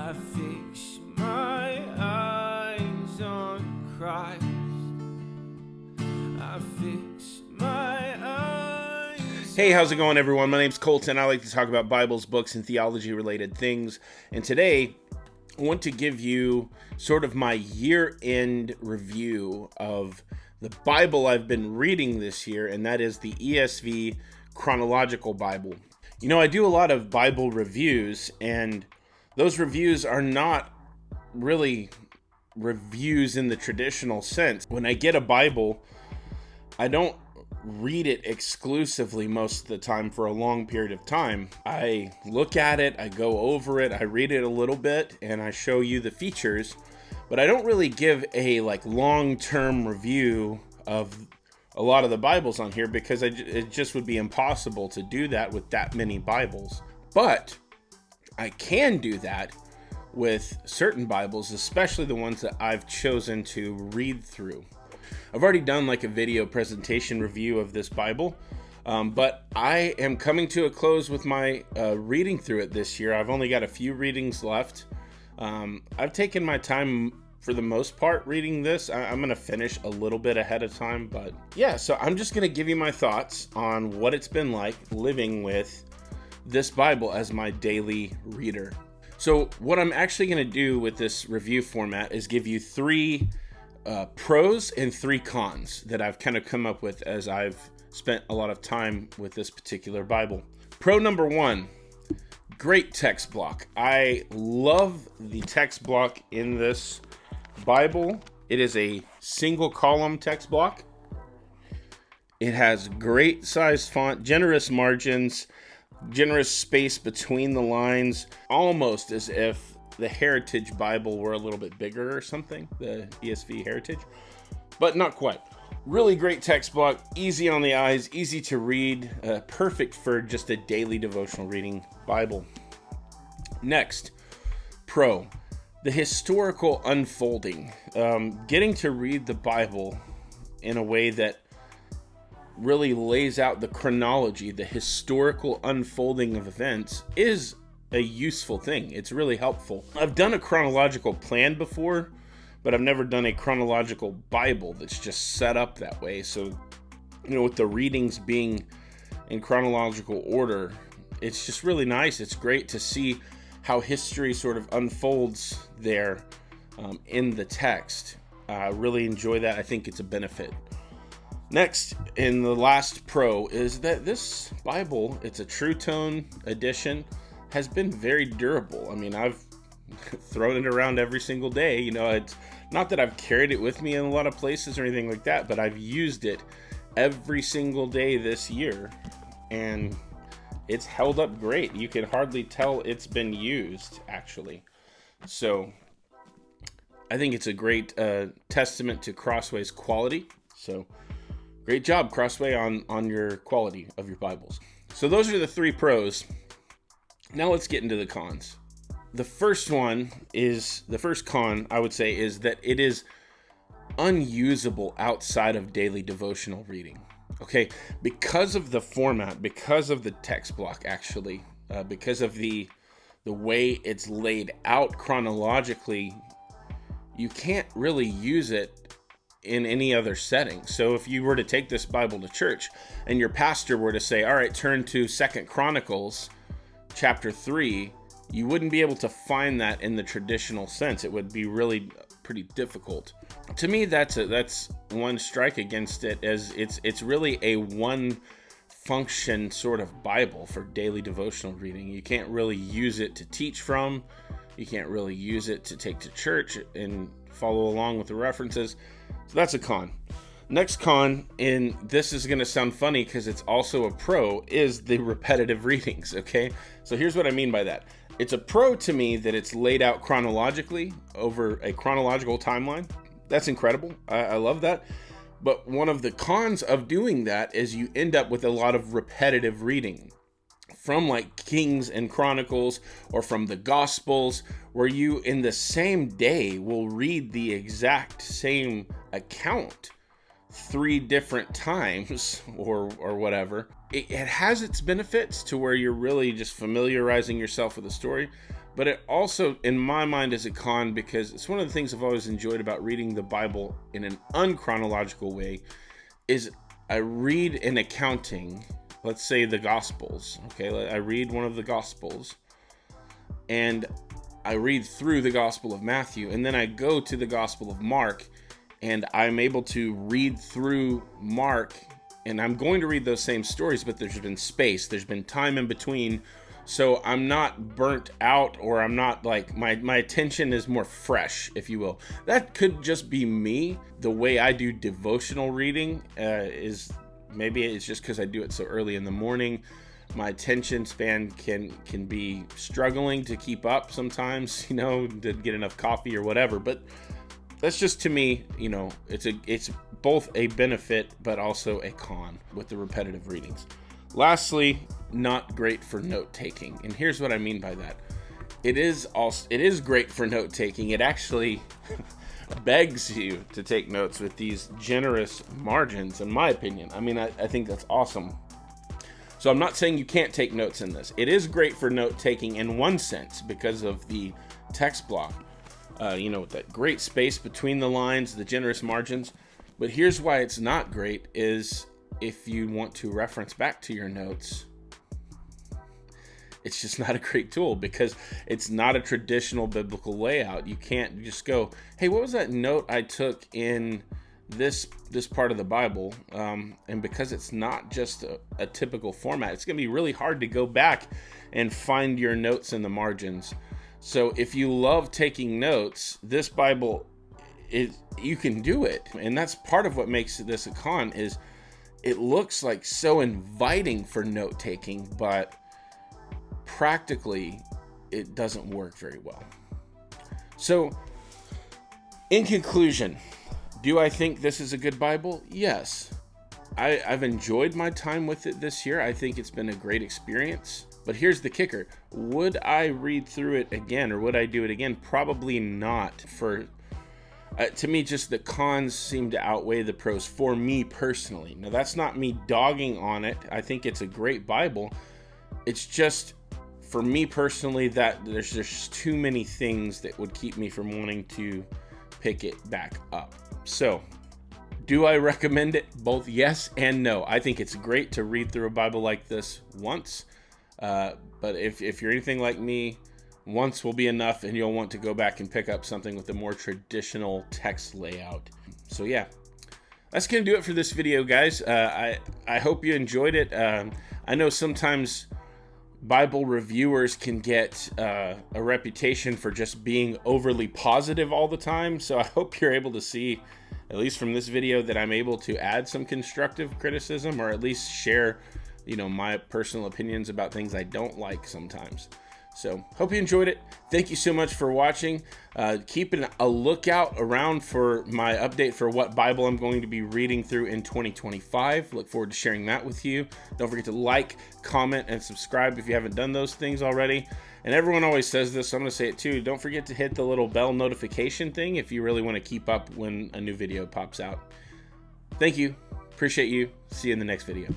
I fix my eyes on Christ. I fix my eyes. Hey, how's it going, everyone? My name's Colton. I like to talk about Bibles, books, and theology-related things. And today, I want to give you sort of my year-end review of the Bible I've been reading this year, and that is the ESV Chronological Bible. You know, I do a lot of Bible reviews, and those reviews are not really reviews in the traditional sense. When I get a Bible, I don't read it exclusively most of the time for a long period of time. I look at it, I go over it, I read it a little bit, and I show you the features, but I don't really give a long-term review of a lot of the Bibles on here because it just would be impossible to do that with that many Bibles. But I can do that with certain Bibles, especially the ones that I've chosen to read through. I've already done a video presentation review of this Bible, but I am coming to a close with my reading through it this year. I've only got a few readings left. I've taken my time for the most part reading this. I'm going to finish a little bit ahead of time, but yeah, so I'm just going to give you my thoughts on what it's been like living with this Bible as my daily reader. So what I'm actually going to do with this review format is give you three pros and three cons that I've kind of come up with as I've spent a lot of time with this particular Bible. Pro number one, great text block. I love the text block in this Bible. It is a single column text block. It has great size font, generous margins, generous space between the lines, almost as if the Heritage Bible were a little bit bigger or something, the ESV Heritage, but not quite. Really great text block, easy on the eyes, easy to read, perfect for just a daily devotional reading Bible. Next, pro, the historical unfolding. Getting to read the Bible in a way that really lays out the chronology, the historical unfolding of events is a useful thing. It's really helpful. I've done a chronological plan before, but I've never done a chronological Bible that's just set up that way. So, with the readings being in chronological order, it's just really nice. It's great to see how history sort of unfolds there in the text. I really enjoy that. I think it's a benefit. Next, in the last pro, is that this Bible, it's a True Tone edition, has been very durable. I mean, I've thrown it around every single day. It's not that I've carried it with me in a lot of places or anything like that, but I've used it every single day this year, and it's held up great. You can hardly tell it's been used, actually. So I think it's a great testament to Crossway's quality. So great job, Crossway, on your quality of your Bibles. So those are the three pros. Now let's get into the cons. The first con, I would say, is that it is unusable outside of daily devotional reading. Okay, because of the format, because of the text block, actually, because of the way it's laid out chronologically, you can't really use it in any other setting. So if you were to take this Bible to church and your pastor were to say, all right, turn to 2 Chronicles chapter 3, you wouldn't be able to find that in the traditional sense. It would be really pretty difficult. To me, that's one strike against it, as it's really a one function sort of Bible for daily devotional reading. You can't really use it to teach from. You can't really use it to take to church and follow along with the references. So that's a con. Next con, and this is going to sound funny because it's also a pro, is the repetitive readings, okay? So here's what I mean by that. It's a pro to me that it's laid out chronologically over a chronological timeline. That's incredible. I love that. But one of the cons of doing that is you end up with a lot of repetitive reading from Kings and Chronicles or from the Gospels, where you in the same day will read the exact same account 3 different times or whatever. It has its benefits to where you're really just familiarizing yourself with the story, But it also, in my mind, is a con because it's one of the things I've always enjoyed about reading the Bible in an unchronological way is I read an accounting, let's say the Gospels, okay? I read one of the Gospels, and I read through the Gospel of Matthew, and then I go to the Gospel of Mark, and I'm able to read through Mark, and I'm going to read those same stories, but there's been space, there's been time in between, so I'm not burnt out, or I'm not like, my attention is more fresh, if you will. That could just be me. The way I do devotional reading is, maybe it's just because I do it so early in the morning. My attention span can be struggling to keep up sometimes, to get enough coffee or whatever. But that's just, to me, it's both a benefit but also a con with the repetitive readings. Lastly, not great for note taking. And here's what I mean by that. It is great for note taking. It actually begs you to take notes with these generous margins, in my opinion. I mean, I think that's awesome. So I'm not saying you can't take notes in this. It is great for note taking in one sense because of the text block, with that great space between the lines, the generous margins. But here's why it's not great is if you want to reference back to your notes, it's just not a great tool because it's not a traditional biblical layout. You can't just go, hey, what was that note I took in this part of the Bible? And because it's not just a typical format, it's going to be really hard to go back and find your notes in the margins. So if you love taking notes, this Bible, you can do it. And that's part of what makes this a con is it looks like so inviting for note taking, but practically it doesn't work very well. So in conclusion, do I think this is a good Bible? Yes. I've enjoyed my time with it this year. I think it's been a great experience. But here's the kicker. Would I read through it again, or would I do it again? Probably not. To me, just the cons seem to outweigh the pros for me personally. Now, that's not me dogging on it. I think it's a great Bible. It's just, for me personally, that there's just too many things that would keep me from wanting to pick it back up. So, do I recommend it? Both yes and no. I think it's great to read through a Bible like this once. But if you're anything like me, once will be enough and you'll want to go back and pick up something with a more traditional text layout. So yeah, that's going to do it for this video, guys. I hope you enjoyed it. I know sometimes Bible reviewers can get a reputation for just being overly positive all the time. So I hope you're able to see, at least from this video, that I'm able to add some constructive criticism, or at least share, my personal opinions about things I don't like sometimes. So hope you enjoyed it. Thank you so much for watching. Keep a lookout around for my update for what Bible I'm going to be reading through in 2025. Look forward to sharing that with you. Don't forget to like, comment, and subscribe if you haven't done those things already. And everyone always says this, so I'm going to say it too. Don't forget to hit the little bell notification thing if you really want to keep up when a new video pops out. Thank you. Appreciate you. See you in the next video.